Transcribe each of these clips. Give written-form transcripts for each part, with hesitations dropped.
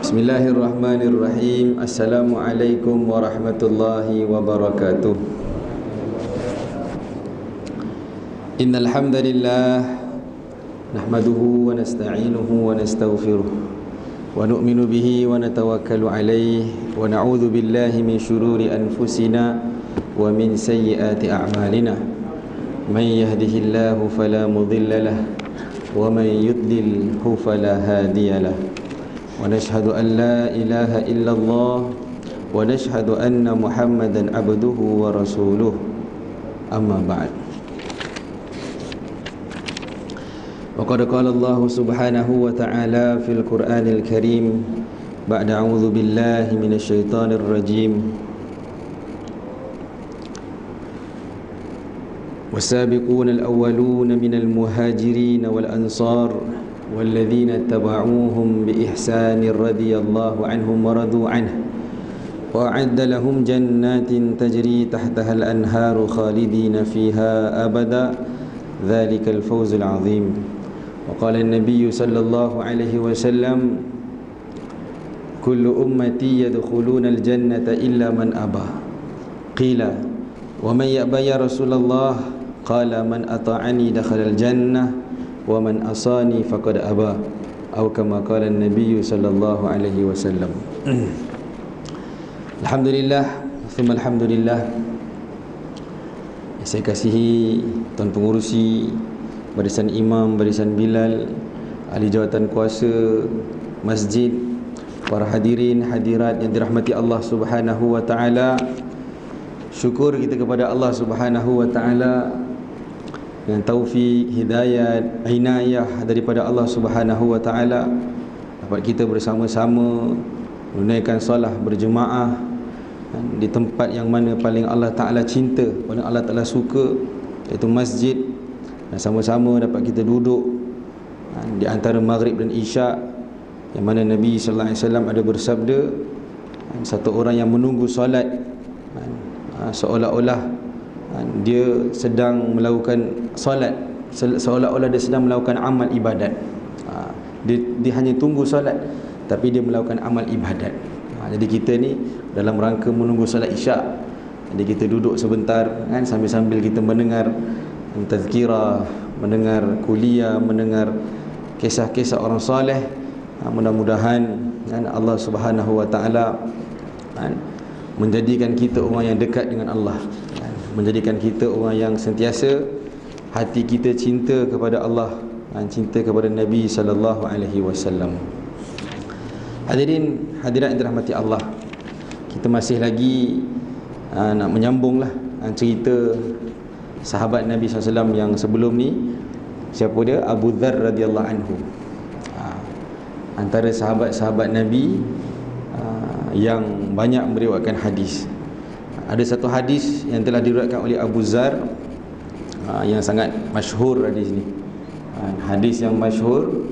Bismillahirrahmanirrahim. Assalamualaikum warahmatullahi wabarakatuh. Innal hamdalillah nahmaduhu wa nasta'inuhu wa nastaghfiruh wa nu'minu bihi wa natawakkalu alayhi wa na'udzu billahi min shururi anfusina wa min sayyiati a'malina. Man yahdihillahu fala mudilla lahu wa man yudlilhu fala hadiya lahu. ونشهد أن لا إله إلا الله ونشهد أن محمدا عبده ورسوله أما بعد وقد قال الله سبحانه وتعالى في القرآن الكريم بعد أعوذ بالله من الشيطان الرجيم والسابقون الأولون من المهاجرين والأنصار والذين اتبعوهم بإحسان رضي الله عنهم ورضوا عنه وأعد لهم جنات تجري تحتها الأنهار خالدين فيها أبدا ذلك الفوز العظيم. وقال النبي صلى الله عليه وسلم كل أمتي يدخلون الجنة إلا من أبى. قيل ومن يأبى يا رسول الله؟ قال من أطاعني دخل الجنة ومن أصاني فقد أبى أو كما قال النبي صلى الله عليه وسلم. Alhamdulillah, thumma alhamdulillah. Saya kasihi Tuan Pengurusi, Barisan Imam, Barisan Bilal, ahli jawatan kuasa masjid, para hadirin hadirat yang dirahmati Allah Subhanahu wa taala. Syukur kita kepada Allah Subhanahu wa taala dengan taufik, hidayat, inayah daripada Allah Subhanahu wa taala dapat kita bersama-sama menunaikan solat berjemaah di tempat yang mana paling Allah Taala cinta, paling Allah Taala suka, iaitu masjid, dan sama-sama dapat kita duduk di antara maghrib dan isyak, yang mana Nabi sallallahu alaihi wasallam ada bersabda, satu orang yang menunggu solat seolah-olah dia sedang melakukan solat, seolah-olah dia sedang melakukan amal ibadat. Dia hanya tunggu solat, tapi dia melakukan amal ibadat. Jadi kita ni dalam rangka menunggu solat isyak, jadi kita duduk sebentar kan, sambil-sambil kita mendengar tazkirah, mendengar kuliah, mendengar kisah-kisah orang soleh. Mudah-mudahan kan, Allah Subhanahu wa taala menjadikan kita orang yang dekat dengan Allah, menjadikan kita orang yang sentiasa hati kita cinta kepada Allah, cinta kepada Nabi sallallahu alaihi wasallam. Hadirin hadirat yang dirahmati Allah, kita masih lagi nak menyambunglah cerita sahabat Nabi SAW yang sebelum ni. Siapa dia? Abu Dzar radhiyallahu anhu, antara sahabat-sahabat Nabi yang banyak meriwayatkan hadis. Ada satu hadis yang telah diriwayatkan oleh Abu Dzar yang sangat masyhur hadis ni. Hadis yang masyhur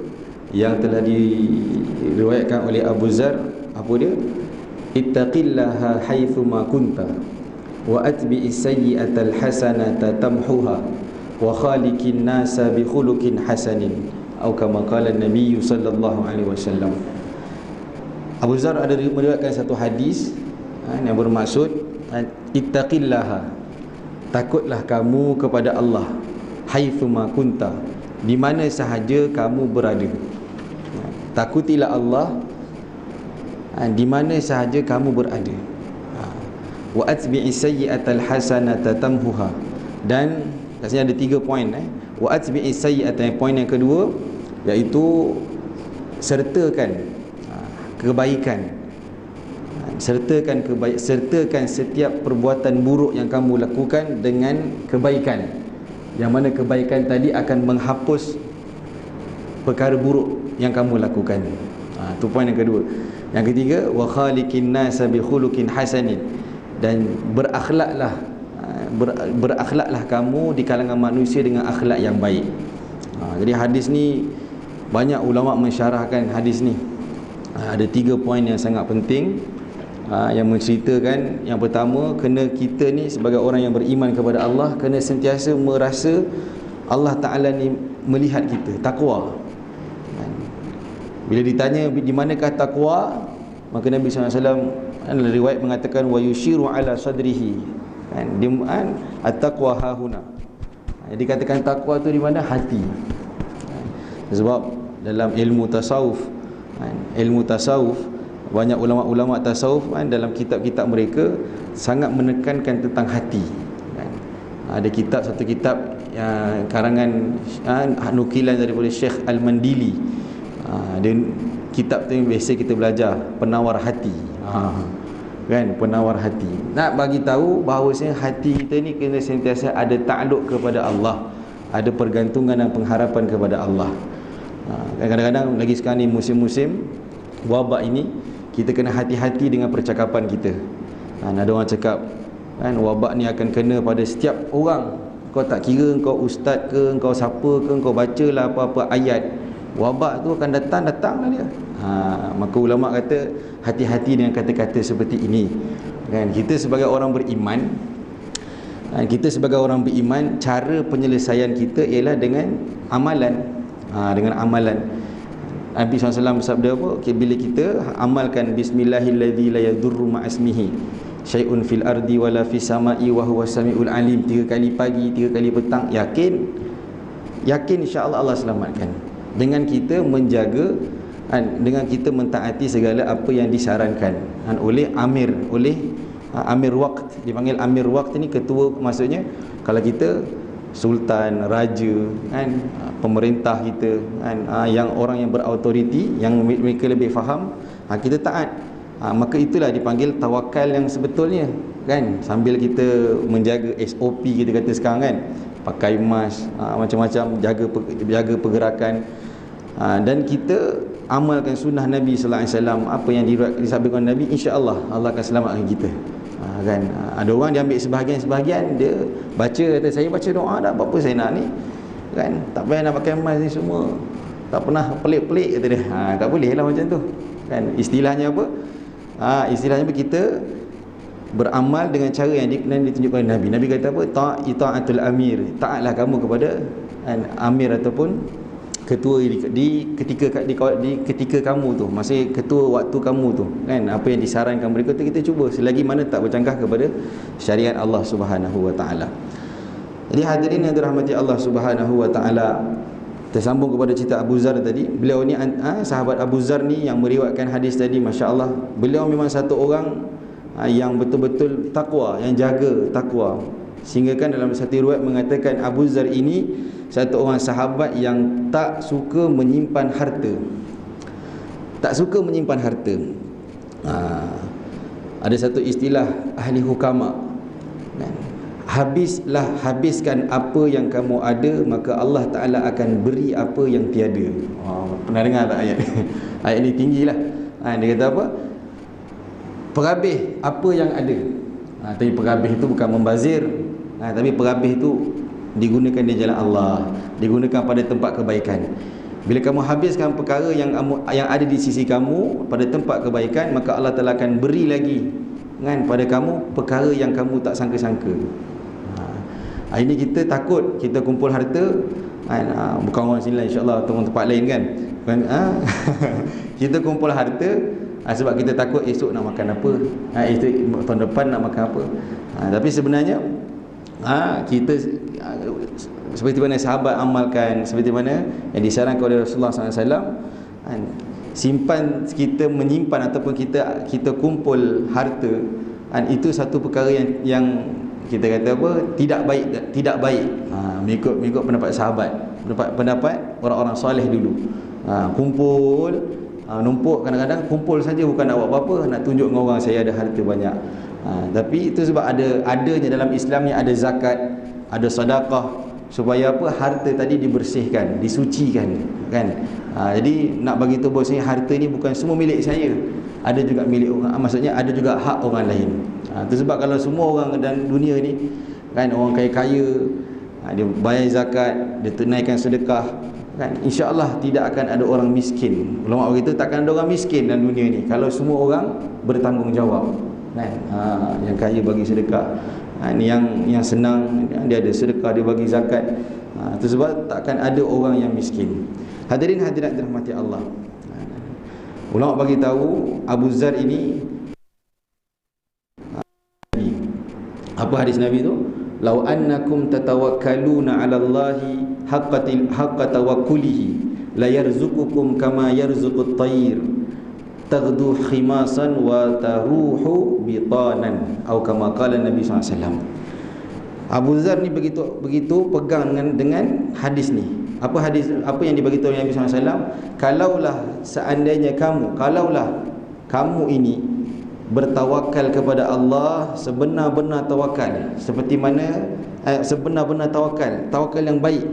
yang telah diriwayatkan oleh Abu Dzar, apa dia? Ittaqillaha haitsu ma kunta wa atbi'is sayyi'atal hasanata tamhuha wa khaliqin nasa bi khuluqin hasanin atau kama qala an-nabiy sallallahu alaihi wasallam. Abu Dzar ada meriwayatkan satu hadis yang bermaksud ittaqillaha, takutlah kamu kepada Allah, haitsu ma kunta, di mana sahaja kamu berada. Takutilah Allah di mana sahaja kamu berada. Wa atbi'is sayyi'atal hasanata tamhuha, dan kat sini ada 3 poin. Wa atbi'is sayyi'ata, poin yang kedua iaitu sertakan kebaikan, sertakan setiap perbuatan buruk yang kamu lakukan dengan kebaikan, yang mana kebaikan tadi akan menghapus perkara buruk yang kamu lakukan. Itu poin yang kedua. Yang ketiga, wa khaliqin nasa bi khuluqin hasanin, dan berakhlaklah kamu di kalangan manusia dengan akhlak yang baik. Jadi hadis ni banyak ulama mensyarahkan hadis ni. Ada 3 poin yang sangat penting yang menceritakan. Yang pertama, kena kita ni sebagai orang yang beriman kepada Allah kena sentiasa merasa Allah Ta'ala ni melihat kita, takwa. Bila ditanya di manakah takwa, maka Nabi SAW dalam riwayat mengatakan wa yushiru ala sadrihi, kan, dia at-taqwa hahuna. Jadi katakan takwa tu di mana? Hati. Sebab dalam ilmu tasawuf, banyak ulama-ulama tasawuf dalam kitab-kitab mereka sangat menekankan tentang hati. Ada satu kitab karangan nukilan daripada Syekh Al-Mandili. Dan kitab tu yang biasa kita belajar, Penawar Hati. Kan, Penawar Hati. Nak bagi tahu bahawasanya hati kita ni kena sentiasa ada takluk kepada Allah, ada pergantungan dan pengharapan kepada Allah. Kadang-kadang lagi sekarang ni musim-musim wabak ini, kita kena hati-hati dengan percakapan kita. Ada orang cakap kan, wabak ni akan kena pada setiap orang. Kau tak kira kau ustaz ke, kau siapa ke, kau bacalah apa-apa ayat, wabak tu akan datang-datanglah dia. Maka ulama kata hati-hati dengan kata-kata seperti ini. Kan, kita sebagai orang beriman, cara penyelesaian kita ialah dengan amalan. Dengan amalan. Nabi SAW bersabda apa? Bila kita amalkan bismillahilladzi la yadurru ma'asmihi syai'un fil ardi wala fis sama'i wa huwa samiul alim, 3 kali pagi, 3 kali petang, yakin insya-Allah Allah selamatkan. Dengan kita menjaga, dengan kita mentaati segala apa yang disarankan oleh amir waqt. Dipanggil amir waqt ni ketua, maksudnya kalau kita sultan, raja, kan, pemerintah kita, kan, yang orang yang berautoriti, yang mereka lebih faham, kita taat. Maka itulah dipanggil tawakal yang sebetulnya, kan, sambil kita menjaga SOP, kita kata sekarang kan, pakai mask, macam-macam, jaga pergerakan, dan kita amalkan sunnah Nabi sallallahu alaihi wasallam, apa yang disabdakan Nabi, insya-Allah Allah akan selamatkan kita. Kan, ada orang dia ambil sebahagian, dia baca, kata saya baca doa dah, apa saya nak ni, kan, tak payah nak pakai mask ni semua, tak pernah pelik-pelik, kata dia. Tak boleh lah macam tu, kan. Istilahnya apa? Istilahnya apa? Kita beramal dengan cara yang ditunjukkan Nabi. Nabi kata apa? Ta'atul amir, taatlah kamu kepada amir ataupun ketua ketika kamu tu, masih ketua waktu kamu tu, kan, apa yang disarankan mereka tu kita cuba, selagi mana tak bercanggah kepada syariat Allah Subhanahu wa taala. Jadi hadirin yang dirahmati Allah Subhanahu wa taala, tersambung kepada cerita Abu Zar tadi. Beliau ni sahabat Abu Zar ni yang meriwayatkan hadis tadi, masya-Allah, beliau memang satu orang yang betul-betul takwa, yang jaga takwa. Sehingga kan dalam satu riwayat mengatakan Abu Zar ini satu orang sahabat yang tak suka menyimpan harta. Tak suka menyimpan harta. Ada satu istilah ahli hukama, kan? Habiskan apa yang kamu ada, maka Allah Ta'ala akan beri apa yang tiada. Pernah dengar tak ayat? Ayat ni tinggilah. Dia kata apa? Perhabis apa yang ada. Tapi perhabis itu bukan membazir, tapi perhabis itu digunakan di jalan Allah, digunakan pada tempat kebaikan. Bila kamu habiskan perkara yang ada di sisi kamu pada tempat kebaikan, maka Allah Ta'ala akan beri lagi, kan, pada kamu perkara yang kamu tak sangka-sangka. Ini kita takut kita kumpul harta, bukan orang sini lah, insya-Allah tempat lain kan, kita kumpul harta sebab kita takut esok nak makan apa, esok tahun depan nak makan apa. Tapi sebenarnya kita seperti mana sahabat amalkan, seperti mana yang disarankan oleh Rasulullah SAW, simpan, kita menyimpan ataupun kita kumpul harta, itu satu perkara yang kita kata apa, tidak baik. Mengikut pendapat sahabat, pendapat orang-orang soleh dulu. Kumpul, numpuk, kadang-kadang kumpul saja, bukan nak buat apa-apa, nak tunjuk dengan orang saya ada harta banyak. Tapi itu sebab adanya dalam Islam ni ada zakat, ada sedekah, supaya apa, harta tadi dibersihkan, disucikan, kan. Jadi nak bagi tahu bahawasanya harta ni bukan semua milik saya, ada juga milik orang, maksudnya ada juga hak orang lain. Itu sebab kalau semua orang dalam dunia ni, kan, orang kaya-kaya, dia bayar zakat, dia tunaikan sedekah, kan, insya-Allah tidak akan ada orang miskin. Ulama begitu, takkan ada orang miskin dalam dunia ni kalau semua orang bertanggungjawab, kan. Yang kaya bagi sedekah, yang senang dia ada sedekah, dia bagi zakat. Itu sebab takkan ada orang yang miskin. Hadirin hadirat dirahmati Allah. Ulama bagi tahu Abu Zar ini, apa hadis Nabi tu? Lau annakum tatawakkaluna 'ala Allahi haqqa tawakkulihi la yarzuqukum kama yarzuqut tayr taghdu khimasan wa taruhu bitanan, atau kama qala Nabi SAW. Abu Zar ni begitu pegang dengan hadis ni. Apa hadis, apa yang dibagi tahu Nabi SAW? Kalaulah seandainya kamu ini bertawakal kepada Allah sebenar-benar tawakal, seperti mana sebenar-benar tawakal yang baik,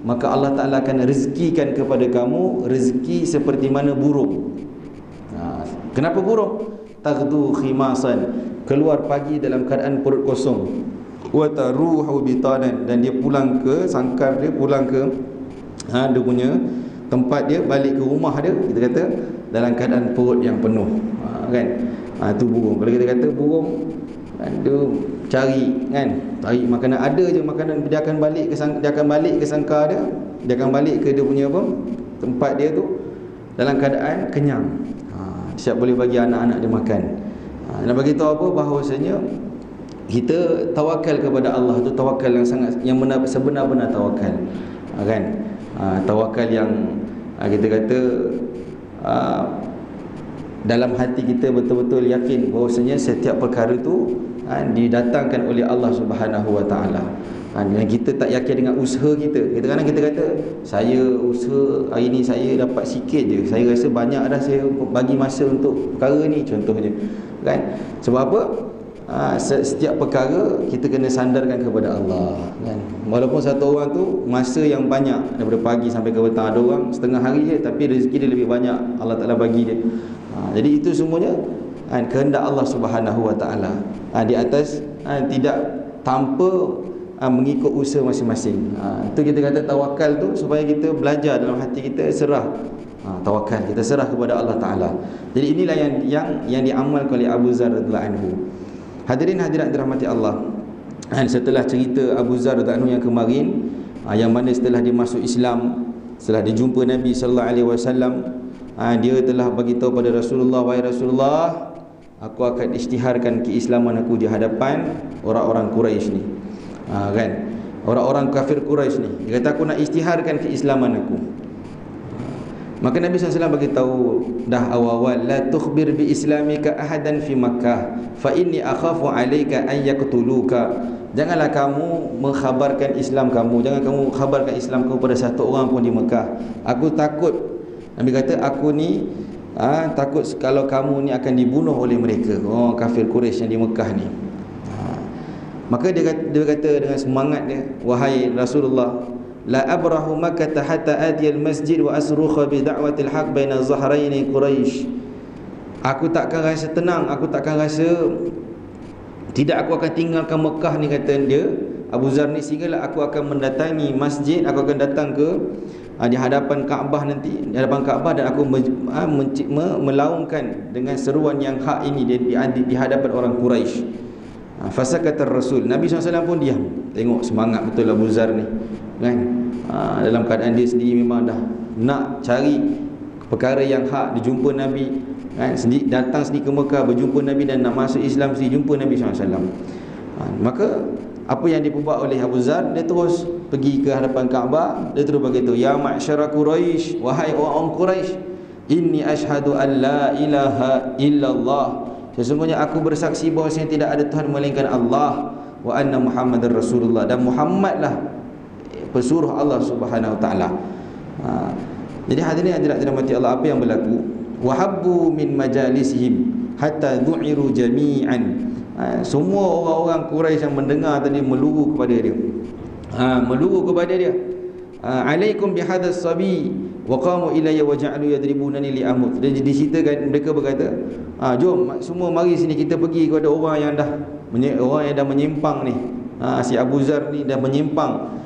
maka Allah Ta'ala akan rezekikan kepada kamu rezeki seperti mana burung. Kenapa burung? Taghdu khimasan, keluar pagi dalam keadaan perut kosong, wa taruhu bitanan, dan dia pulang ke sangkar dia, pulang ke dia punya tempat dia, balik ke rumah dia, kita kata dalam keadaan perut yang penuh. Kan? Tu burung. Kalau kita kata burung, dia cari makanan, ada je makanan, dia akan balik ke sangkar dia, dia akan balik ke dia punya tempat dia tu dalam keadaan kenyang. Siap boleh bagi anak-anak dia makan. Nak bagi tahu apa? Bahawasanya kita tawakal kepada Allah tu tawakal yang sangat, yang sebenar-benar tawakal. Kan? Tawakal yang kita kata dalam hati kita betul-betul yakin bahawasanya setiap perkara tu didatangkan oleh Allah Subhanahu Wa Taala. Dan kita tak yakin dengan usaha kita. Kadang-kadang kita kata, saya usaha hari ni saya dapat sikit je, saya rasa banyak dah saya bagi masa untuk perkara ni, contohnya. Kan? Sebab apa? Setiap perkara kita kena sandarkan kepada Allah, kan? Walaupun satu orang tu masa yang banyak, daripada pagi sampai ke petang, ada orang setengah hari je tapi rezeki dia lebih banyak, Allah Ta'ala bagi dia. Jadi itu semuanya kehendak Allah Subhanahu Wa Ta'ala, di atas tidak tanpa mengikut usaha masing-masing. Itu kita kata tawakal tu, supaya kita belajar dalam hati kita serah. Tawakal, kita serah kepada Allah Ta'ala. Jadi inilah yang diamalkan oleh Abu Zar radhiyallahu anhu. Hadirin hadirat dirahmati Allah, setelah cerita Abu Zar radhiyallahu anhu yang kemarin, yang mana setelah dia masuk Islam, setelah dia jumpa Nabi sallallahu alaihi wasallam, dia telah bagi tahu pada Rasulullah, wahai Rasulullah, aku akan isytiharkan keislaman aku di hadapan orang-orang Quraisy ni. Kan? Orang-orang kafir Quraisy ni. Dia kata aku nak isytiharkan keislaman aku. Maka Nabi SAW bagi tahu dah awal-awal, la tukhbir bi islamika ahadan fi Makkah fa inni akhafu alayka an yaqtuluka. Janganlah kamu mengkhabarkan Islam kamu, jangan kamu khabarkan Islam kamu pada satu orang pun di Mekah. Aku takut, Nabi kata, aku ni takut kalau kamu ni akan dibunuh oleh mereka, orang kafir Quraisy yang di Mekah ni. Maka dia kata dengan semangat dia, wahai Rasulullah, la abrahu Makkah hatta ati al-masjid wa asrukha bi da'watil haq baina zahraini Quraisy. Aku takkan rasa tenang, aku takkan rasa tidak, aku akan tinggalkan Mekah ni, kata dia Abu Zar ni, sehinggalah aku akan mendatangi masjid, aku akan datang ke di hadapan Kaabah nanti, di hadapan Kaabah, dan aku melaungkan dengan seruan yang hak ini di hadapan orang Quraisy. Fasakatar Rasul, Nabi SAW pun diam. Tengok semangat betul Abu Zar ni, kan? Dalam keadaan dia sendiri memang dah nak cari perkara yang hak, dia jumpa Nabi, kan? Datang sendiri ke Mekah, berjumpa Nabi, dan nak masuk Islam sendiri, jumpa Nabi SAW. Maka apa yang diperbuat oleh Abu Zar, dia terus pergi ke hadapan Kaabah, dia terus berkata, ya ma'syara Quraisy, wahai orang Quraisy, inni ashhadu an la ilaha illallah, sesungguhnya aku bersaksi bahawa tidak ada Tuhan melainkan Allah, wa anna Muhammadar Rasulullah, dan Muhammadlah pesuruh Allah Subhanahu Wa Taala. Jadi hadirin hadirat dirahmati Allah, apa yang berlaku? Wahabbu min majalisihim hatta du'iru jami'an. Semua orang-orang Quraisy yang mendengar tadi meluru kepada dia. Meluru kepada dia. Alaikum bihadzal sabi wa qamu ilayya wa ja'alu yadribunani li amut. Dia diceritakan, mereka berkata, jom semua mari sini, kita pergi kepada orang yang dah menyimpang ni. Si Abu Zar ni dah menyimpang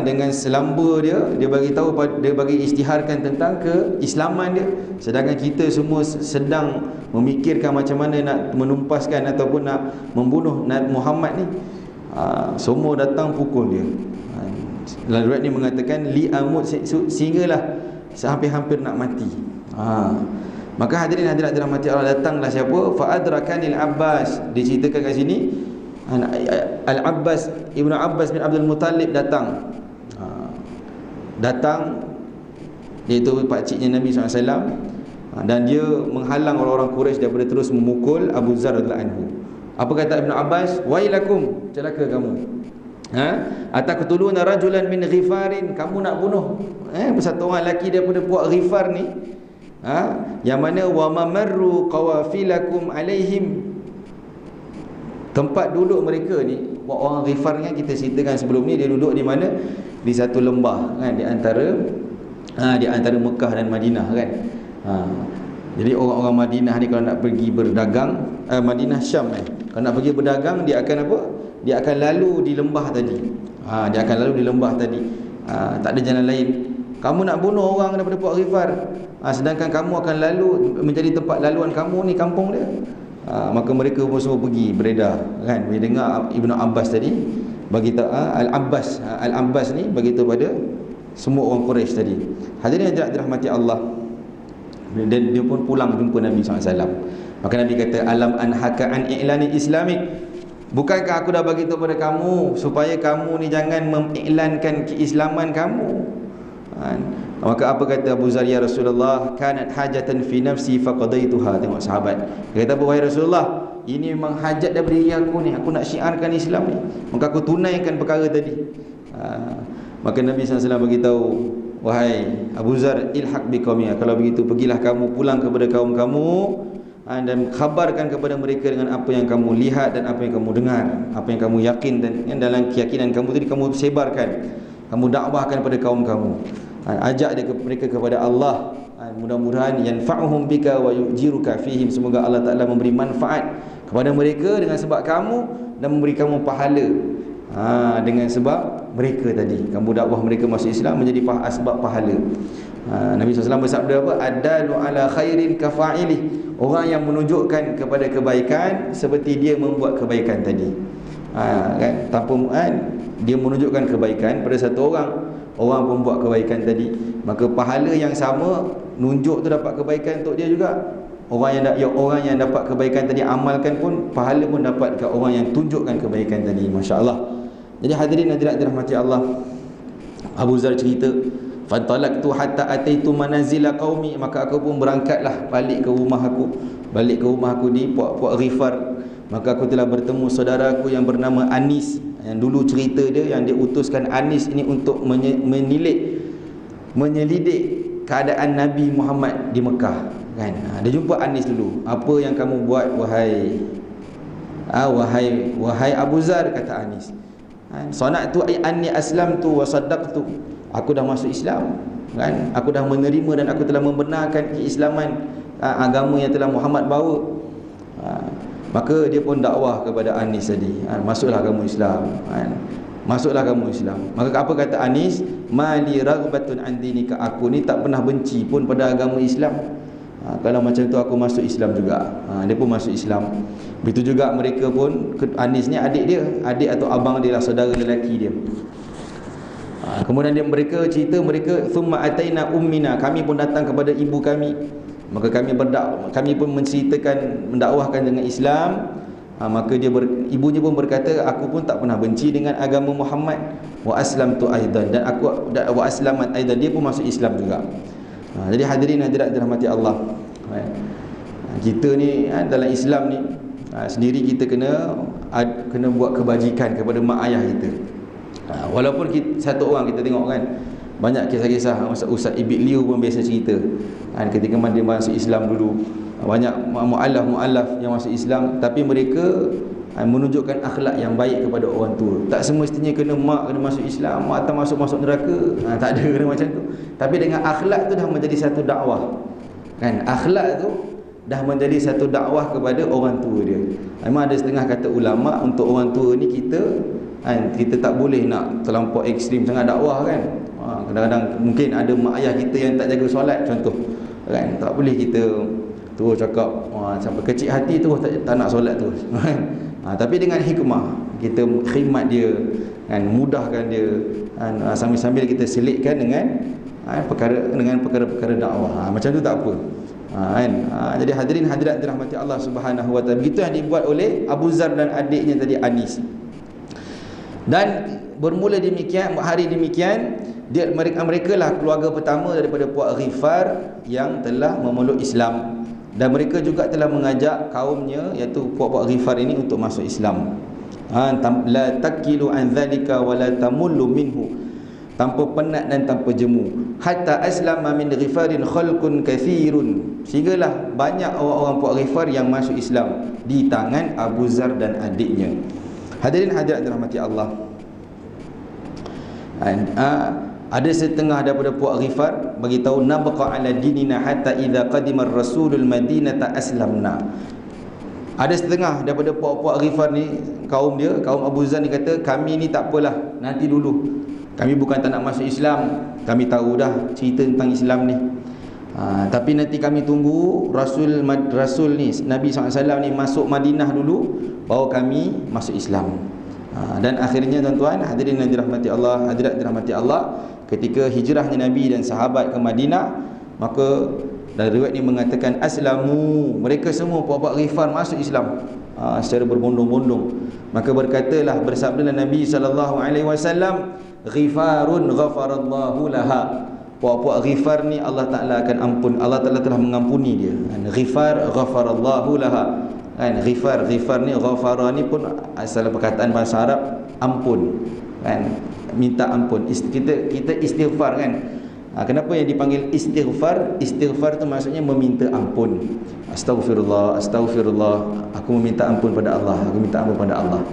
dengan selamba dia bagi tahu, dia bagi isytiharkan tentang keislaman dia, sedangkan kita semua sedang memikirkan macam mana nak menumpaskan ataupun nak membunuh Nabi Muhammad ni. Semua datang pukul dia. Lalu riwayat ni mengatakan li amut, sehinggalah hampir-hampir nak mati. Maka hadirin hadirat dirahmati Allah, datanglah siapa? Fa adrakanil Abbas. Diceritakan kat sini Al-Abbas, Ibnu Abbas bin Abdul Muttalib datang. Datang, iaitu pakciknya Nabi SAW, dan dia menghalang orang-orang Quraisy daripada terus memukul Abu Zar radhiyallahu anhu. Apa kata Ibnu Abbas? Wailakum, celaka kamu. Ataqtuluna rajulan min Ghifarin, kamu nak bunuh satu orang lelaki daripada puak Ghifar ni, yang mana wa mamarru qawafilakum alaihim, tempat duduk mereka ni. Orang Ghifar kan kita ceritakan sebelum ni, dia duduk di mana? Di satu lembah kan, di antara Mekah dan Madinah kan. Jadi orang-orang Madinah ni kalau nak pergi berdagang, Madinah Syam kalau nak pergi berdagang, dia akan apa? Dia akan lalu di lembah tadi. Dia akan lalu di lembah tadi. Tak ada jalan lain. Kamu nak bunuh orang daripada puak Ghifar, sedangkan kamu akan lalu, menjadi tempat laluan kamu ni kampung dia. Maka mereka pun semua pergi beredar kan. Bila dengar Ibnu Abbas tadi bagi tahu, Al-Abbas ni bagi tahu pada semua orang Quraisy tadi. Hadirin yang dirahmati Allah, dan dia pun pulang jumpa Nabi SAW. Maka Nabi kata, alam anhaka an i'lani islamik, bukankah aku dah bagi tahu pada kamu supaya kamu ni jangan mengiklankan keislaman kamu? Maka apa kata Abu Zar? Ya Rasulullah, kanat hajatan fi nafsi faqadaituha. Tengok sahabat, dia kata, wahai Rasulullah, ini memang hajat daripada diri aku ni, aku nak syiarkan Islam ni, maka aku tunaikan perkara tadi. Maka Nabi SAW beritahu, wahai Abu Zar, ilhaq biqaumika, kalau begitu pergilah kamu pulang kepada kaum kamu, dan khabarkan kepada mereka dengan apa yang kamu lihat dan apa yang kamu dengar, apa yang kamu yakin, dan yang dalam keyakinan kamu tadi kamu sebarkan, kamu dakwahkan kepada kaum kamu. Ajak mereka kepada Allah. Mudah-mudahan yanfa'uhum bika wa yujiruka fihim, semoga Allah Ta'ala memberi manfaat kepada mereka dengan sebab kamu, dan memberi kamu pahala dengan sebab mereka tadi, kamu dakwah mereka masuk Islam, menjadi sebab pahala. Nabi SAW bersabda apa? Adalu ala khairin kafa'ilih, orang yang menunjukkan kepada kebaikan seperti dia membuat kebaikan tadi. Kan? Tanpa dia menunjukkan kebaikan pada satu orang pun buat kebaikan tadi, maka pahala yang sama, nunjuk tu dapat kebaikan untuk dia juga. Orang yang dapat kebaikan tadi amalkan pun, pahala pun dapat dekat orang yang tunjukkan kebaikan tadi. Masya-Allah. Jadi hadirin hadirat dirahmati Allah, Abu Zar cerita, fantalaqtu hatta ataitu manazila qaumi, maka aku pun berangkatlah balik ke rumah aku di puak Ghifar. Maka aku telah bertemu saudaraku yang bernama Anis, yang dulu cerita dia, yang dia utuskan Anis ini untuk menyelidik keadaan Nabi Muhammad di Mekah kan. Dia jumpa Anis dulu. Apa yang kamu buat wahai Abu Zar, kata Anis. Sana'tu anni aslamtu wa saddaqtu, aku dah masuk Islam kan, aku dah menerima dan aku telah membenarkan keislaman agama yang telah Muhammad bawa. Maka dia pun dakwah kepada Anis tadi, masuklah kamu Islam, masuklah kamu Islam. Maka apa kata Anis? Mali raghbatun an dinika, aku ni tak pernah benci pun pada agama Islam. Kalau macam tu aku masuk Islam juga. Dia pun masuk Islam. Begitu juga mereka pun, Anis ni adik atau abang dia lah, saudara lelaki dia. Kemudian mereka cerita, thumma ataina ummina, kami pun datang kepada ibu kami. Maka kami pun mendakwahkan dengan Islam. Maka ibunya pun berkata, aku pun tak pernah benci dengan agama Muhammad. Wa aslamtu aidan, dan wa aslamat aidan, dia pun masuk Islam juga. Jadi hadirin hadirat dirahmati Allah, kita ni dalam Islam ni sendiri kita kena buat kebajikan kepada mak ayah kita. Walaupun satu orang kita tengok kan, banyak kisah-kisah Ustaz Ibit Liu pun biasa cerita ketika dia masuk Islam dulu, banyak mu'allaf yang masuk Islam, tapi mereka menunjukkan akhlak yang baik kepada orang tua. Tak semestinya kena masuk Islam, mak tak masuk neraka, tak ada kena macam tu. Tapi dengan akhlak tu dah menjadi satu dakwah kan. Akhlak tu dah menjadi satu dakwah kepada orang tua dia. Memang ada setengah kata ulama, untuk orang tua ni kita tak boleh nak terlampau ekstrim sangat dakwah kan. Kadang-kadang mungkin ada mak ayah kita yang tak jaga solat contoh kan, tak boleh kita terus cakap sampai kecil hati terus tak nak solat terus. Tapi dengan hikmah kita khidmat dia kan, mudahkan dia, sambil-sambil kita selitkan dengan perkara-perkara dakwah. Macam tu tak apa. Jadi hadirin hadirat dirahmati Allah Subhanahu wa taala, begitu yang dibuat oleh Abu Zar dan adiknya tadi Anis. Dan bermula demikian, hari demikian mereka lah keluarga pertama daripada puak Ghifar yang telah memeluk Islam, dan mereka juga telah mengajak kaumnya, iaitu puak-puak Ghifar ini, untuk masuk Islam. La takilu an dzalika wa la tamullu minhu, tanpa penat dan tanpa jemu. Hatta aslama min Ghifarin khalqun kathirun, sehinggalah banyak orang-orang puak Ghifar yang masuk Islam di tangan Abu Zar dan adiknya. Hadirin hadirat dirahmati Allah, ada setengah daripada puak Ghifar bagi tahu, nabqa ala dinina hatta idza qadima ar-rasulul madinata aslamna. Ada setengah daripada puak-puak Ghifar ni, kaum dia, kaum Abu Zar ni, kata kami ni tak apalah, nanti dulu, kami bukan tak nak masuk Islam, kami tahu dah cerita tentang Islam ni, tapi nanti kami tunggu Rasul ni, Nabi SAW ni masuk Madinah dulu, baru kami masuk Islam. Dan akhirnya tuan-tuan hadirin yang dirahmati Allah, hadirat dirahmati Allah, ketika hijrahnya Nabi dan sahabat ke Madinah, maka dari riwayat ini mengatakan aslamu, mereka semua puak-puak Ghifar masuk Islam secara berbondong-bondong. Maka berkatalah, bersabdalah Nabi SAW, Ghifarun ghafarallahu laha, puak-puak Ghifar ni Allah Ta'ala akan ampun, Allah Ta'ala telah mengampuni dia. Ghifar ghafarallahu laha, Ghifar ni, ghafara ni pun asal perkataan bahasa Arab ampun, minta ampun. Kita istighfar kan. Kenapa yang dipanggil istighfar? Istighfar tu maksudnya meminta ampun. Astaghfirullah, astaghfirullah, aku meminta ampun pada Allah, aku minta ampun pada Allah.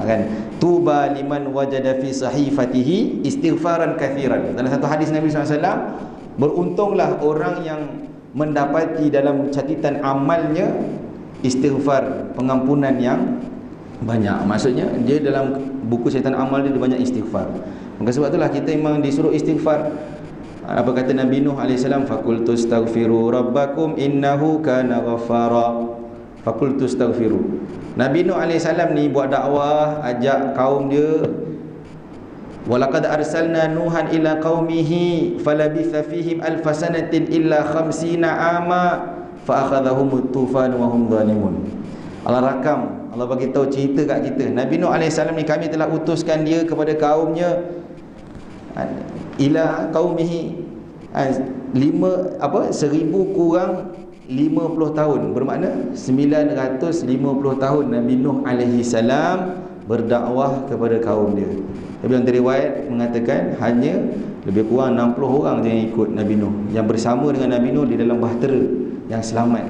Kan? Tuba liman wajada fi sahifatihi istighfaran kathiran. Dalam satu hadis Nabi SAW, beruntunglah orang yang mendapati dalam catatan amalnya istighfar, pengampunan yang banyak. Maksudnya dia dalam buku catatan amal dia banyak istighfar. Maka sebab itulah kita memang disuruh istighfar. Apa kata Nabi Nuh AS? Faqultu astaghfiru rabbakum innahu kana ghaffara. Faqultu astaghfiru. Nabi Nuh AS ni buat dakwah, ajak kaum dia. Walaqad arsalna nuhan ila qaumihi falabitha fihim alfasanatin illa 50 ama fa akhadhahum at-tufan wa hum zalimun. Allah rakam, Allah bagi tahu cerita kat kita. Nabi Nuh AS ni kami telah utuskan dia kepada kaumnya, ila qaumihi, 1000 kurang 50 tahun, bermakna 950 tahun Nabi Nuh alaihi salam berdakwah kepada kaum dia. Tapi dalam riwayat mengatakan hanya lebih kurang 60 orang je yang ikut Nabi Nuh, yang bersama dengan Nabi Nuh di dalam bahtera, yang selamat.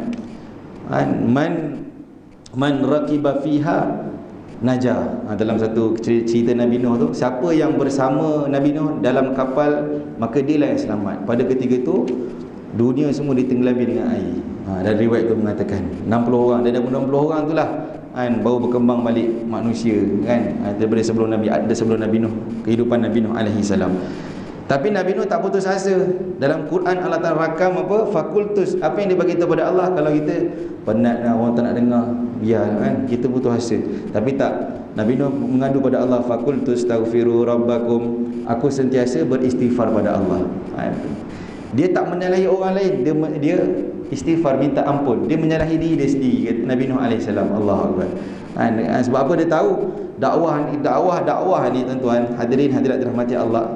Man raqiba fiha najah. Dalam satu cerita Nabi Nuh tu, siapa yang bersama Nabi Nuh dalam kapal, maka dia lah yang selamat. Pada ketika itu dunia semua ditenggelami dengan air. Dan riwayat tu mengatakan 60 orang, dan 60 orang itulah baru berkembang balik manusia kan, daripada sebelum Nabi, ada sebelum Nabi Nuh, kehidupan Nabi Nuh alaihi salam. Tapi Nabi Nuh tak putus asa. Dalam Quran Allah Ta'ala rakam apa? Fakultus, apa yang dia bagi tahu pada Allah. Kalau kita penat lah, orang tak nak dengar, biar kan, kita putus asa. Tapi tak, Nabi Nuh mengadu pada Allah, fakultus taghfiru rabbakum, aku sentiasa beristighfar pada Allah. Dia tak menyalahi orang lain, dia istighfar, minta ampun. Dia menyalahi diri dia sendiri, kata Nabi Nuh AS. Allahu Akbar. Sebab apa? Dia tahu dakwah ni tuan-tuan, hadirin hadirat dirahmati Allah.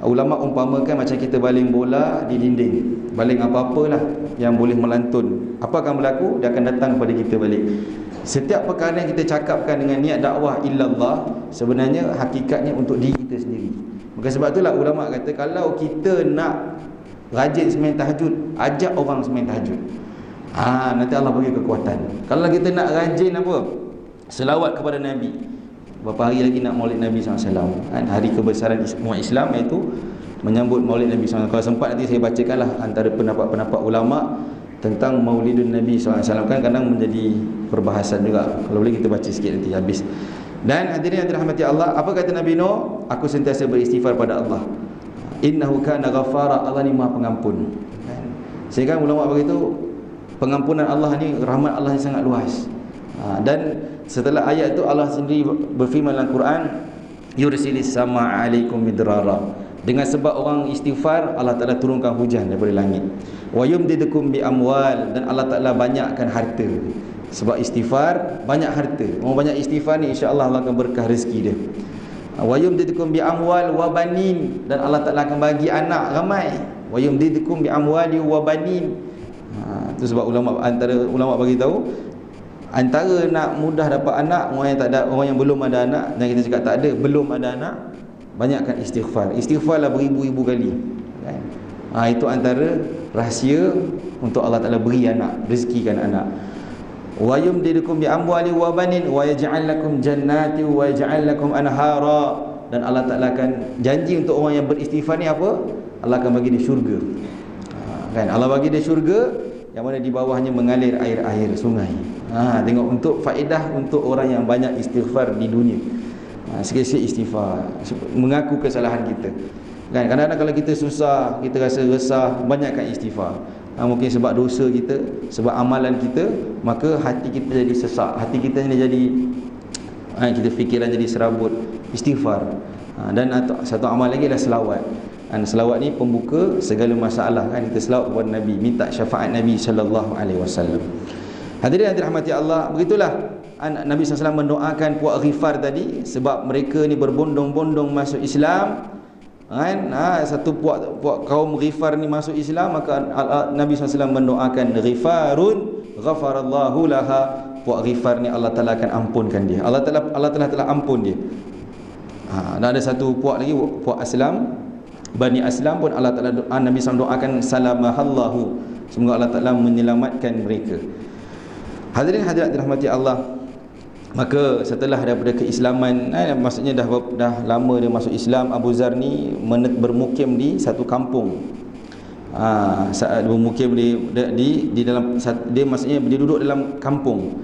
Ulama umpamakan macam kita baling bola di dinding, baling apa-apalah yang boleh melantun, apa akan berlaku? Dia akan datang kepada kita balik. Setiap perkara yang kita cakapkan dengan niat dakwah illallah, sebenarnya hakikatnya untuk diri kita sendiri. Maka sebab itulah ulama kata, kalau kita nak rajin sembahyang tahajud, ajak orang sembahyang tahajud, nanti Allah bagi kekuatan. Kalau kita nak rajin apa, selawat kepada Nabi, berapa hari lagi nak maulid Nabi SAW, hari kebesaran umat Islam, iaitu menyambut maulid Nabi SAW. Kalau sempat nanti saya bacakanlah antara pendapat-pendapat ulama tentang maulidun Nabi SAW, kan kadang menjadi perbahasan juga. Kalau boleh kita baca sikit nanti habis. Dan hadirin yang dirahmati Allah, apa kata Nabi Nuh? Aku sentiasa beristighfar pada Allah. Innahu kana ghaffara, Allah ni Maha Pengampun. Sehingga ulama begitu, pengampunan Allah ni, rahmat Allah ni sangat luas. Dan setelah ayat itu Allah sendiri berfirman dalam Quran, yursilis sama alaikum midrara, Dengan sebab orang istighfar, Allah Ta'ala turunkan hujan daripada langit. Wa yumdidukum bi amwal, dan Allah Ta'ala banyakkan harta. Sebab istighfar banyak harta. Orang banyak istighfar ni, insya-Allah Allah akan berkah rezeki dia. Wa yumdidukum bi amwal wa banin, dan Allah Ta'ala akan bagi anak ramai. Wa yumdidukum bi amwali wa banin. Itu sebab antara ulama bagi tahu, antara nak mudah dapat anak, orang yang tak ada, orang yang belum ada anak, dan kita cakap tak ada, belum ada anak, banyakkan istighfar. Istighfarlah beribu-ribu kali, kan? Itu antara rahsia untuk Allah Ta'ala beri anak, rezekikan anak. Wa yumdidukum bi amwali wa banin wa yaj'al lakum jannati wa yaj'al lakum anhara, dan Allah Ta'ala akan janji untuk orang yang beristighfar ni apa? Allah akan bagi dia syurga. Kan? Allah bagi dia syurga yang mana di bawahnya mengalir air-air sungai. Tengok, untuk faedah untuk orang yang banyak istighfar di dunia. Sikit-sikit istighfar, mengaku kesalahan kita, kan? Kadang-kadang kalau kita susah, kita rasa resah, banyakkan istighfar. Mungkin sebab dosa kita, sebab amalan kita, maka hati kita jadi sesak, hati kita jadi kita fikiran jadi serabut. Istighfar. Dan satu amal lagi adalah selawat. Selawat ni pembuka segala masalah, kan? Kita selawat kepada Nabi, minta syafaat Nabi sallallahu alaihi wasallam. Hadirin yang dirahmati Allah, begitulah Nabi SAW mendoakan puak Ghifar tadi, sebab mereka ni berbondong-bondong masuk Islam, kan? Satu puak kaum Ghifar ni masuk Islam, maka Nabi SAW mendoakan Ghifarun ghafarallahu laha, puak Ghifar ni Allah Ta'ala akan ampunkan dia. Allah Ta'ala telah ampun dia. Dan ada satu puak lagi, puak Aslam, Bani Aslam pun Allah Ta'ala, Nabi SAW doakan salamahallahu, semoga Allah Ta'ala menyelamatkan mereka. Hadirin hadirat dirahmati Allah, maka setelah daripada keislaman, maksudnya dah lama dia masuk Islam, Abu Zar ni bermukim di satu kampung. Saat bermukim di dalam, dia maksudnya dia duduk dalam kampung.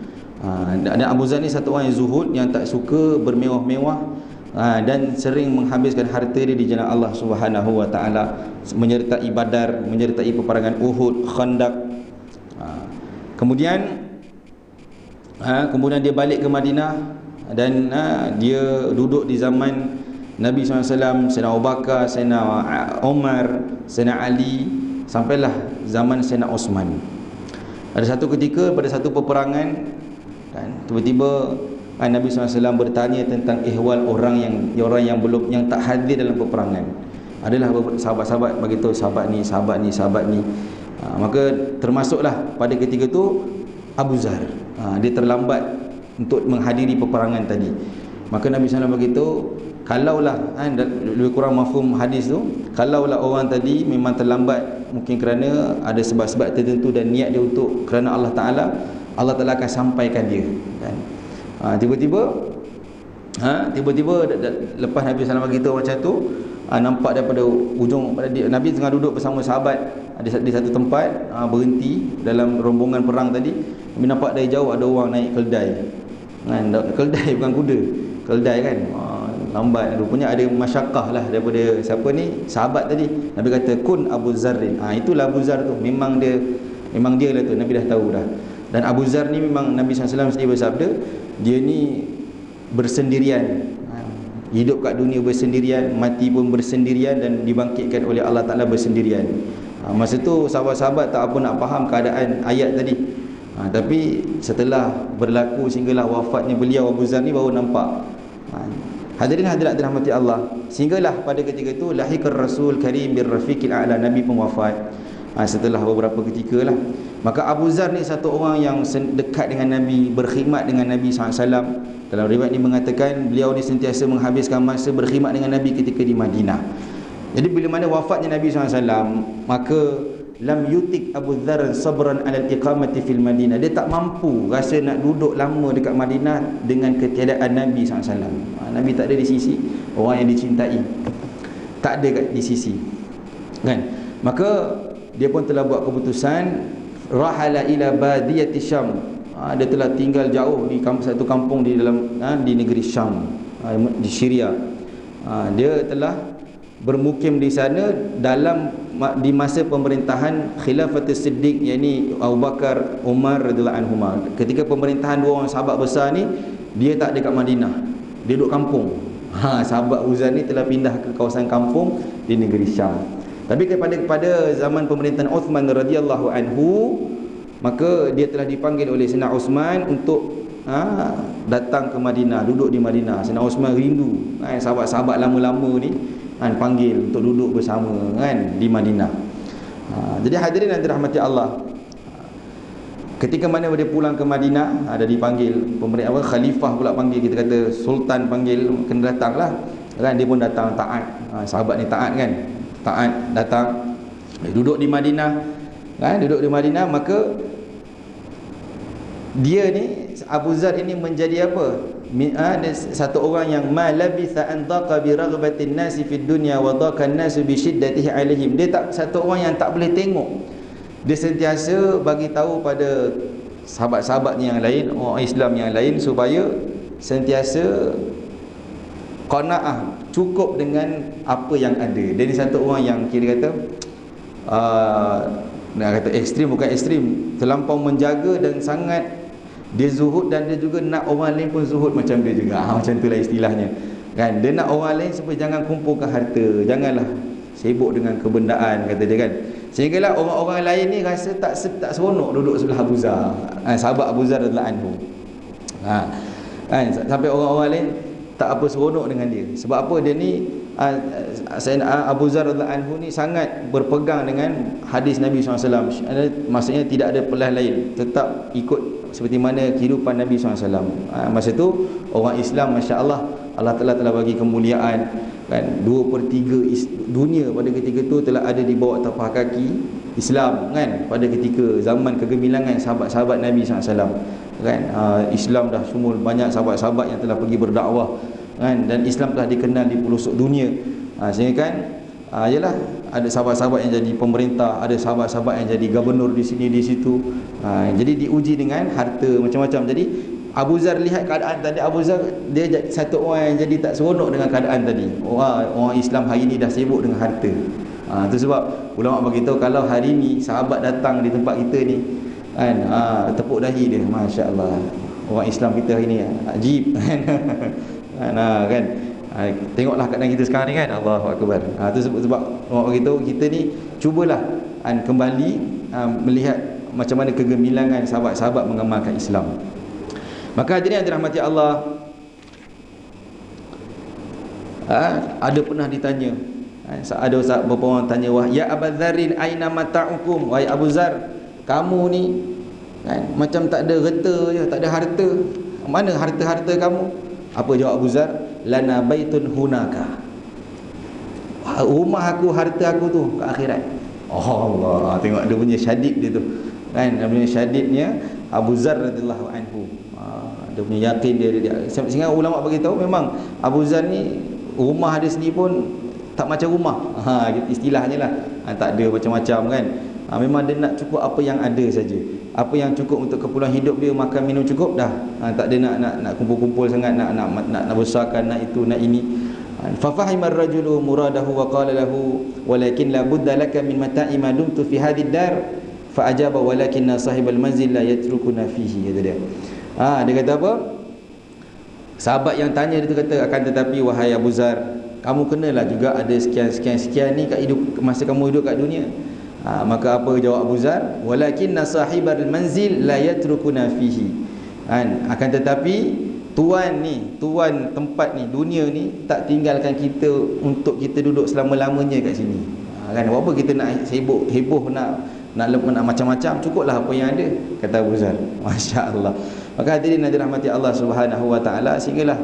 Dan Abu Zar ni satu orang yang zuhud, yang tak suka bermewah-mewah, dan sering menghabiskan harta dia di jalan Allah Subhanahu wa taala, menyertai Badar, menyertai peperangan Uhud, Khandaq. Kemudian dia balik ke Madinah, dan dia duduk di zaman Nabi SAW, Sayyidina Abu Bakar, Sayyidina Umar, Sayyidina Ali, sampailah zaman Sayyidina Osman. Ada satu ketika pada satu peperangan, kan, tiba-tiba Nabi SAW bertanya tentang ihwal orang yang tak hadir dalam peperangan. Adalah sahabat-sahabat bagi tahu, sahabat ni. Maka termasuklah pada ketika itu Abu Zar. Dia terlambat untuk menghadiri peperangan tadi. Maka Nabi SAW beritahu, kalaulah lebih kurang mafhum hadis tu, kalaulah orang tadi memang terlambat mungkin kerana ada sebab-sebab tertentu dan niat dia untuk kerana Allah Ta'ala, Allah Ta'ala akan sampaikan dia, kan? Tiba-tiba lepas Nabi SAW beritahu macam tu, nampak daripada ujung, Nabi tengah duduk bersama sahabat di satu tempat, berhenti dalam rombongan perang tadi. Nabi nampak dari jauh ada orang naik keldai, kan? Keldai bukan kuda, keldai, kan? Lambat, rupanya ada masyakkah lah daripada siapa ni, sahabat tadi. Nabi kata kun Abu Zarrin. Itulah Abu Zar tu, memang dia lah tu, Nabi dah tahu dah. Dan Abu Zar ni memang Nabi SAW sendiri bersabda, dia ni bersendirian, hidup kat dunia bersendirian, mati pun bersendirian, dan dibangkitkan oleh Allah Ta'ala bersendirian. Masa tu sahabat-sahabat tak apa nak faham keadaan ayat tadi. Tapi setelah berlaku sehinggalah wafatnya beliau Abu Zar ni, baru nampak. Hadirin hadirat dirahmati Allah, sehinggalah pada ketika itu lahikar Rasul Karim bir Rafiqil A'la, Nabi pun wafat setelah beberapa ketika lah. Maka Abu Zar ni satu orang yang dekat dengan Nabi, berkhidmat dengan Nabi SAW. Dalam riwayat ni mengatakan beliau ni sentiasa menghabiskan masa berkhidmat dengan Nabi ketika di Madinah. Jadi bila mana wafatnya Nabi SAW, maka lam yutik Abu Dzar sabran ala al-iqamati fil Madinah. Dia tak mampu rasa nak duduk lama dekat Madinah dengan ketiadaan Nabi SAW. Nabi tak ada di sisi, orang yang dicintai tak ada di sisi, kan? Maka dia pun telah buat keputusan, rahala ila badiyati Syam. Dia telah tinggal jauh di satu kampung di dalam di negeri Syam, di Syria. Dia telah bermukim di sana di masa pemerintahan Khilafatul Siddiq, yakni Abu Bakar, Umar radhiyallahu anhuma. Ketika pemerintahan dua orang sahabat besar ni, dia tak dekat Madinah, dia duduk kampung. Sahabat Uzan ni telah pindah ke kawasan kampung di negeri Syam. Tapi kepada zaman pemerintahan Uthman radhiyallahu anhu, maka dia telah dipanggil oleh Sayyidina Uthman untuk datang ke Madinah, duduk di Madinah. Sayyidina Uthman rindu sahabat-sahabat lama-lama ni panggil untuk duduk bersama di Madinah. Jadi hadirin yang dirahmati Allah, ketika mana dia pulang ke Madinah, ada dipanggil pemerintah, khalifah pula panggil, kita kata sultan panggil, kena datanglah dia pun datang, taat. Sahabat ni taat taat, datang duduk di Madinah. Duduk di Madinah, maka dia ni Abu Zar ini menjadi apa? Satu orang yang ma labitha an daqa bi ragbatin nasi fid dunya wa daqa an-nasu bi shiddatihi alaihim. Dia tak satu orang yang tak boleh tengok. Dia sentiasa bagi tahu pada sahabat-sahabatnya yang lain, orang Islam yang lain, supaya sentiasa qanaah, cukup dengan apa yang ada. Dia ni satu orang yang kira kata nak kata ekstrim, bukan ekstrim, terlampau menjaga dan sangat dia zuhud, dan dia juga nak orang lain pun zuhud macam dia juga. Macam itulah istilahnya. Dia nak orang lain supaya jangan kumpulkan harta, janganlah sibuk dengan kebendaan, kata dia sehinggalah orang-orang lain ni rasa tak seronok duduk sebelah Abu Zar, sahabat Abu Zar radhiyallahu anhu. Sampai orang-orang lain tak apa seronok dengan dia. Sebab apa? Dia ni Abu Zar radhiyallahu anhu ni sangat berpegang dengan hadis Nabi SAW. Maksudnya tidak ada pilihan lain, tetap ikut seperti mana kehidupan Nabi SAW. Masa tu orang Islam, Masya Allah, Allah telah bagi kemuliaan, 2/3 dunia pada ketika tu telah ada di bawah tapak kaki Islam, pada ketika zaman kegemilangan sahabat-sahabat Nabi SAW. Islam dah semua, banyak sahabat-sahabat yang telah pergi berdakwah, dan Islam telah dikenal di pelosok dunia. Sehingga yalah, ada sahabat-sahabat yang jadi pemerintah, ada sahabat-sahabat yang jadi gubernur di sini di situ. Jadi diuji dengan harta macam-macam. Jadi Abu Zar lihat keadaan tadi, Abu Zar dia satu orang yang jadi tak seronok dengan keadaan tadi. Orang Islam hari ni dah sibuk dengan harta. Itu sebab ulama beritahu, kalau hari ni sahabat datang di tempat kita ni, tepuk dahi dia, Masya Allah, orang Islam kita hari ni ajib. Tengoklah keadaan kita sekarang ni, Allahu Akbar. Itu sebab ulama beritahu, kita ni cubalah kembali melihat macam mana kegemilangan sahabat-sahabat mengamalkan Islam. Maka hadirin yang dirahmati Allah, ada pernah ditanya, ada beberapa orang tanya, wah ya Abu Zarin aina mata'ukum, wahai Abu Zar, kamu ni macam tak ada harta je, tak ada harta, mana harta-harta kamu? Apa jawab Abu Zar? Lana baitun hunaka, rumah aku, harta aku tu ke akhirat. Allah, tengok dia punya syadid dia tu, dia punya syadidnya Abu Zar radhiyallahu anhu. Dia punya yakin dia. Sehingga ulama beritahu, memang Abu Zar ni rumah dia sendiri pun tak macam rumah. Istilahnya lah, tak ada macam-macam memang dia nak cukup apa yang ada saja. Apa yang cukup untuk keperluan hidup dia, makan minum cukup dah. Tak ada nak kumpul-kumpul sangat, nak besarkan, nak itu nak ini. Fa fahima ar-rajulu muradahu wa qala lahu walakin la budda laka min mata'i ma dumtu fi hadhihi ad-dar fa ajaba walakinna sahibal manzil la yatrukuna fihi, kata dia. Dia kata apa? Sahabat yang tanya dia tu kata, akan tetapi wahai Abu Zar, kamu kenalah juga ada sekian ni kat hidup, masa kamu hidup kat dunia. Maka apa jawab Abu Zar? Walakinna sahibal manzil la yatrukuna fihi. Akan tetapi tuan tempat ni, dunia ni tak tinggalkan kita untuk kita duduk selama-lamanya kat sini. Apa kita nak sibuk heboh, nak macam-macam, cukuplah apa yang ada, kata Abu Zar. Masya Allah. Maka hadirin yang dirahmati Allah Subhanahu wa taala, sehinggalah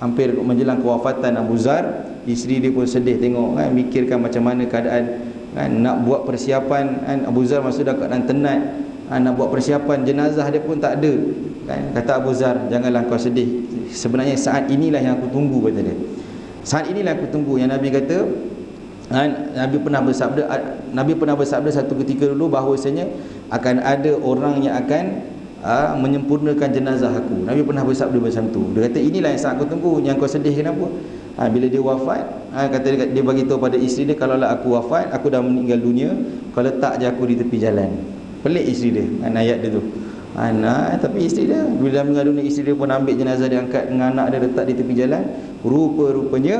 hampir menjelang kewafatan Abu Zar, isteri dia pun sedih tengok, mikirkan macam mana keadaan, nak buat persiapan, Abu Zar masa dah keadaan tenat, nak buat persiapan jenazah dia pun tak ada. Kata Abu Zar, janganlah kau sedih, sebenarnya saat inilah yang aku tunggu, kata dia. Saat inilah aku tunggu, yang Nabi kata, Nabi pernah bersabda satu ketika dulu bahawasanya akan ada orang yang akan menyempurnakan jenazah aku. Nabi pernah bersabda macam tu. Dia kata, inilah yang saat aku tunggu, yang kau sedih kenapa? Bila dia wafat, kata dia bagi tahu pada isteri dia, kalau lah aku wafat, aku dah meninggal dunia, kau letak je aku di tepi jalan. Pelik isteri dia, ayat dia tu. Tapi isteri dia, bila dah meninggal dunia, isteri dia pun ambil jenazah dia, angkat dengan anak dia, letak di tepi jalan. Rupa-rupanya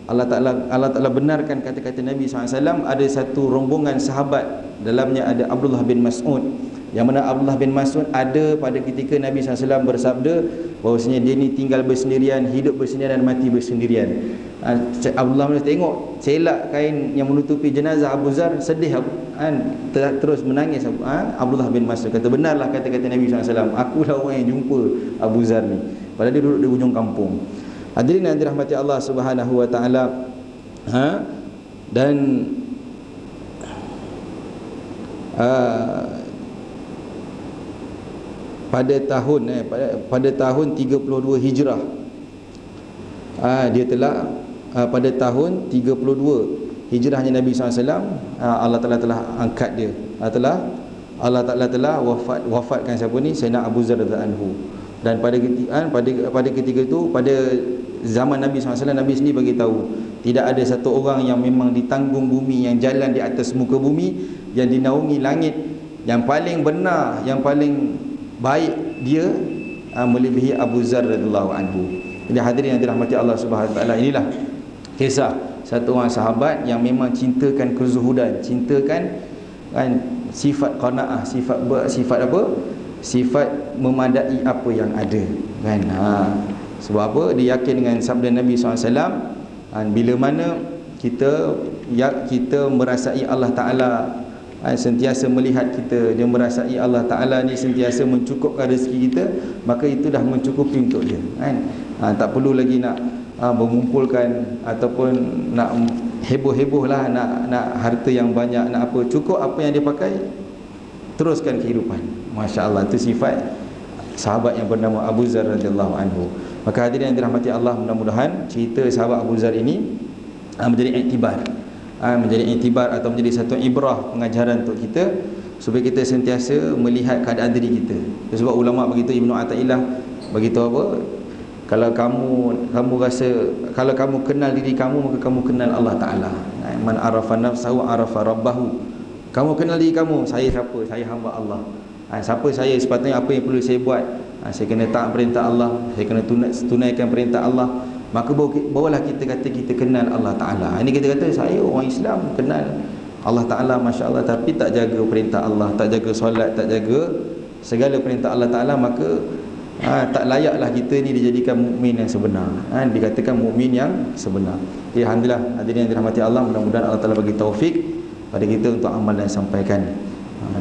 Allah Ta'ala benarkan kata-kata Nabi SAW. Ada satu rombongan sahabat, dalamnya ada Abdullah bin Mas'ud, yang mana Abdullah bin Mas'ud ada pada ketika Nabi SAW bersabda bahawasanya dia ni tinggal bersendirian, hidup bersendirian dan mati bersendirian. Abdullah bin Mas'ud tengok selak kain yang menutupi jenazah Abu Zar, sedih terus menangis. Abdullah bin Mas'ud kata, benarlah kata-kata Nabi SAW, akulah orang yang jumpa Abu Zar ni, padahal dia duduk di ujung kampung. Hadirin yang dirahmati Allah Subhanahu wa taala. Dan pada tahun 32 Hijrah, dia telah pada tahun 32 Hijrahnya Nabi SAW, Allah Ta'ala telah angkat dia, Allah Ta'ala telah wafatkan siapa ni? Sayyidina Abu Zar radhiyallahu anhu. Dan pada ketika itu, pada zaman Nabi SAW, Nabi sendiri bagi tahu tidak ada satu orang yang memang ditanggung bumi, yang jalan di atas muka bumi, yang dinaungi langit, yang paling benar, yang paling baik dia melebihi Abu Zar radhiyallahu anhu. Jadi hadirin yang dirahmati Allah Subhanahu wa taala, inilah kisah satu orang sahabat yang memang cintakan kezuhudan, cintakan sifat qanaah, sifat apa? Sifat memadai apa yang ada, kan? Sebab apa? Dia yakin dengan sabda Nabi SAW, bila mana kita merasai Allah Ta'ala sentiasa melihat kita, dia merasai Allah Ta'ala ni sentiasa mencukupkan rezeki kita, maka itu dah mencukupi untuk dia, kan? Tak perlu lagi nak mengumpulkan ataupun nak heboh-heboh lah, nak harta yang banyak, nak apa. Cukup apa yang dia pakai, teruskan kehidupan. Masya Allah, itu sifat sahabat yang bernama Abu Zar radhiyallahu anhu. Maka hadirin yang dirahmati Allah, mudah-mudahan cerita sahabat Abu Zar ini menjadi iktibar atau menjadi satu ibrah, pengajaran untuk kita, supaya kita sentiasa melihat keadaan diri kita. Sebab ulama begitu, Ibnu Athaillah beritahu apa? Kalau kamu rasa, kalau kamu kenal diri kamu, maka kamu kenal Allah Ta'ala. Man arafa nafsahu arafa rabbahu. Kamu kenal diri kamu, saya siapa? Saya hamba Allah. Siapa saya? Sepatutnya apa yang perlu saya buat? Saya kena taat perintah Allah, saya kena tunaikan perintah Allah. Maka barulah kita kata kita kenal Allah Ta'ala. Ini kita kata saya orang Islam, kenal Allah Ta'ala, Masya Allah, tapi tak jaga perintah Allah, tak jaga solat, tak jaga segala perintah Allah Ta'ala, maka tak layaklah kita ni dijadikan mukmin yang sebenar, dikatakan mukmin yang sebenar. Jadi alhamdulillah, hadirin yang dirahmati Allah, mudah-mudahan Allah Ta'ala bagi taufik pada kita untuk amal dan sampaikan,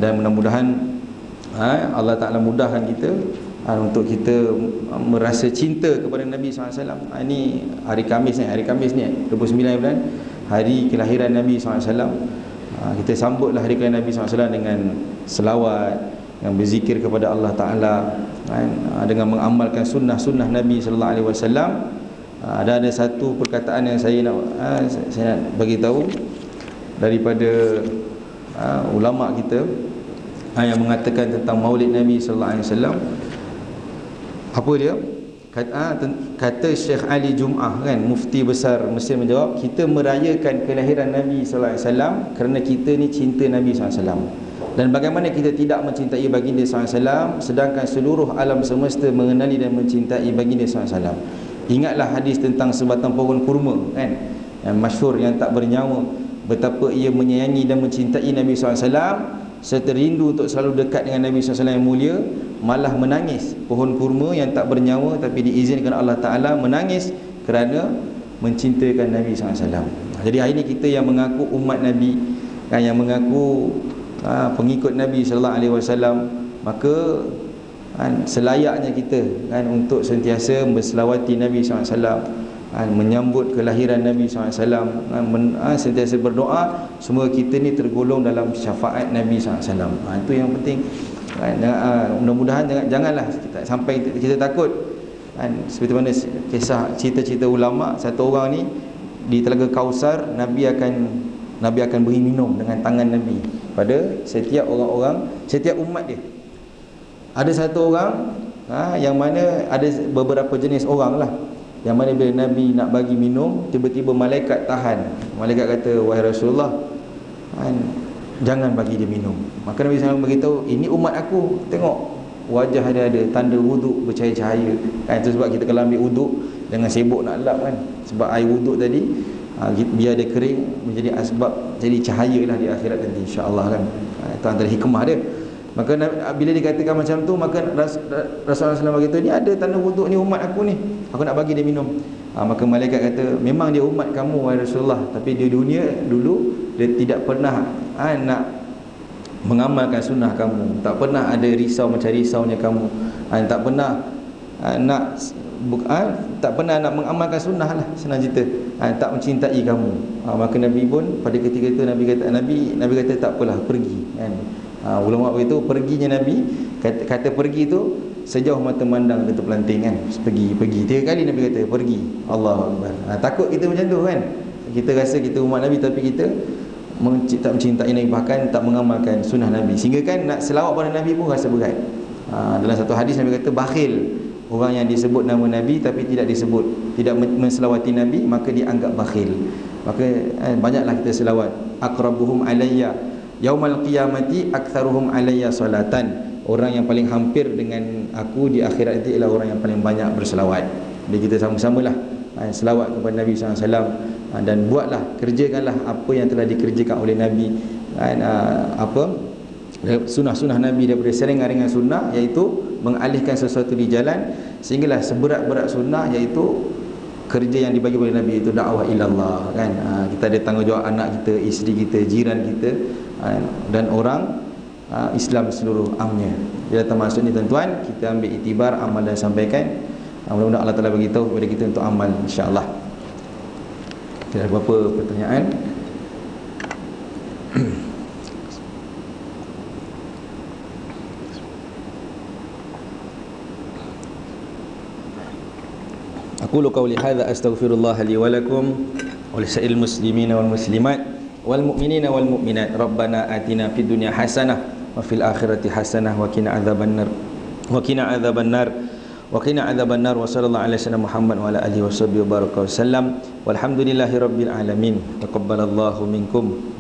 dan mudah-mudahan Allah Ta'ala mudahkan kita untuk kita merasa cinta kepada Nabi SAW. Ini hari Khamis ni 29 bulan, hari kelahiran Nabi SAW. Kita sambutlah hari kelahiran Nabi SAW dengan selawat, dengan berzikir kepada Allah Ta'ala, dengan mengamalkan sunnah-sunnah Nabi SAW. Ada satu perkataan yang saya nak bagi tahu daripada ulama kita yang mengatakan tentang Maulid Nabi SAW. Apa dia? Kata Syekh Ali Jum'ah, kan, mufti besar Mesir, menjawab, kita merayakan kelahiran Nabi SAW kerana kita ni cinta Nabi SAW. Dan bagaimana kita tidak mencintai baginda SAW, sedangkan seluruh alam semesta mengenali dan mencintai baginda SAW. Ingatlah hadis tentang sebatang pohon kurma, kan, yang masyhur, yang tak bernyawa, betapa ia menyayangi dan mencintai Nabi SAW, serta rindu untuk selalu dekat dengan Nabi SAW yang mulia, malah menangis. Pohon kurma yang tak bernyawa tapi diizinkan Allah Ta'ala menangis kerana mencintakan Nabi SAW. Jadi hari ini kita yang mengaku umat Nabi, kan, yang mengaku pengikut Nabi SAW, maka selayaknya kita, kan, untuk sentiasa berselawati Nabi SAW, menyambut kelahiran Nabi SAW, sentiasa berdoa semoga kita ni tergolong dalam syafaat Nabi SAW. Itu yang penting, mudah-mudahan janganlah kita sampai kita takut, seperti mana kisah cerita-cerita ulama, satu orang ni di Telaga Kausar, Nabi akan beri minum dengan tangan Nabi pada setiap orang-orang, setiap umat dia. Ada satu orang yang mana ada beberapa jenis orang lah, yang mana bila Nabi nak bagi minum, tiba-tiba malaikat tahan. Malaikat kata, wahai Rasulullah, jangan bagi dia minum. Maka Nabi SAW beritahu, ini umat aku, tengok wajah dia ada tanda wuduk bercahaya-cahaya, kan? Itu sebab kita kalau ambil wuduk jangan sibuk nak lap, kan, sebab air wuduk tadi biar dia kering menjadi asbab jadi cahayalah di akhirat nanti insya-Allah kan. Itu antara hikmah dia. Maka bila dikatakan macam tu, maka Rasulullah SAW berkata, ni ada tanda wuduk ni umat aku ni, aku nak bagi dia minum. Maka malaikat kata, memang dia umat kamu wahai Rasulullah, tapi di dunia dulu dia tidak pernah nak mengamalkan sunnah kamu, tak pernah ada risau macam risaunya kamu, tak pernah tak pernah nak mengamalkan sunnah lah, senang cerita, tak mencintai kamu. Maka Nabi pun pada ketika itu Nabi kata tak apalah, pergi kan. Ulama begitu, perginya Nabi kata pergi tu sejauh mata mandang tutup lanting kan. Pergi 3 kali Nabi kata pergi. Allahu Akbar. Takut kita macam tu kan, kita rasa kita umat Nabi tapi kita tak mencintai Nabi, bahkan tak mengamalkan sunnah Nabi, sehingga kan nak selawat pada Nabi pun rasa berat. Dalam satu hadis Nabi kata bakhil, orang yang disebut nama Nabi tapi tidak menselawati Nabi, maka dianggap bakhil. Maka banyaklah kita selawat. Aqrabuhum alayya yaumal qiyamati aktsaruhum alayya salatan. Orang yang paling hampir dengan aku di akhirat itu ialah orang yang paling banyak berselawat. Jadi kita sama-samalah selawat kepada Nabi SAW, dan buatlah, kerjakanlah apa yang telah dikerjakan oleh Nabi, sunnah-sunnah Nabi daripada seringan-ringan sunnah, iaitu mengalihkan sesuatu di jalan, sehinggalah seberat-berat sunnah, iaitu kerja yang dibagi oleh Nabi, itu dakwah ilallah kan. Kita ada tanggungjawab anak kita, isteri kita, jiran kita, dan orang Islam seluruh amnya. Bila termasuk ni tuan-tuan, kita ambil iktibar amal dan sampaikan. Mudah-mudahan Allah Ta'ala beritahu kepada kita untuk amal, insya-Allah. Ada beberapa pertanyaan. Aqulu qawli hadza astaghfirullah li wa lakum wa li sa'il muslimin wal muslimat wal mu'minina wal mu'minat. Rabbana atina fid dunya hasanah wa fil akhirati hasanah wa qina adzabannar wa qina adzabannar wa qina adzabannar. Wa sallallahu ala sayyidina Muhammad wa ala alihi washabbihi wa baraka wasallam. Walhamdulillahi rabbil alamin. Taqabbalallahu minkum.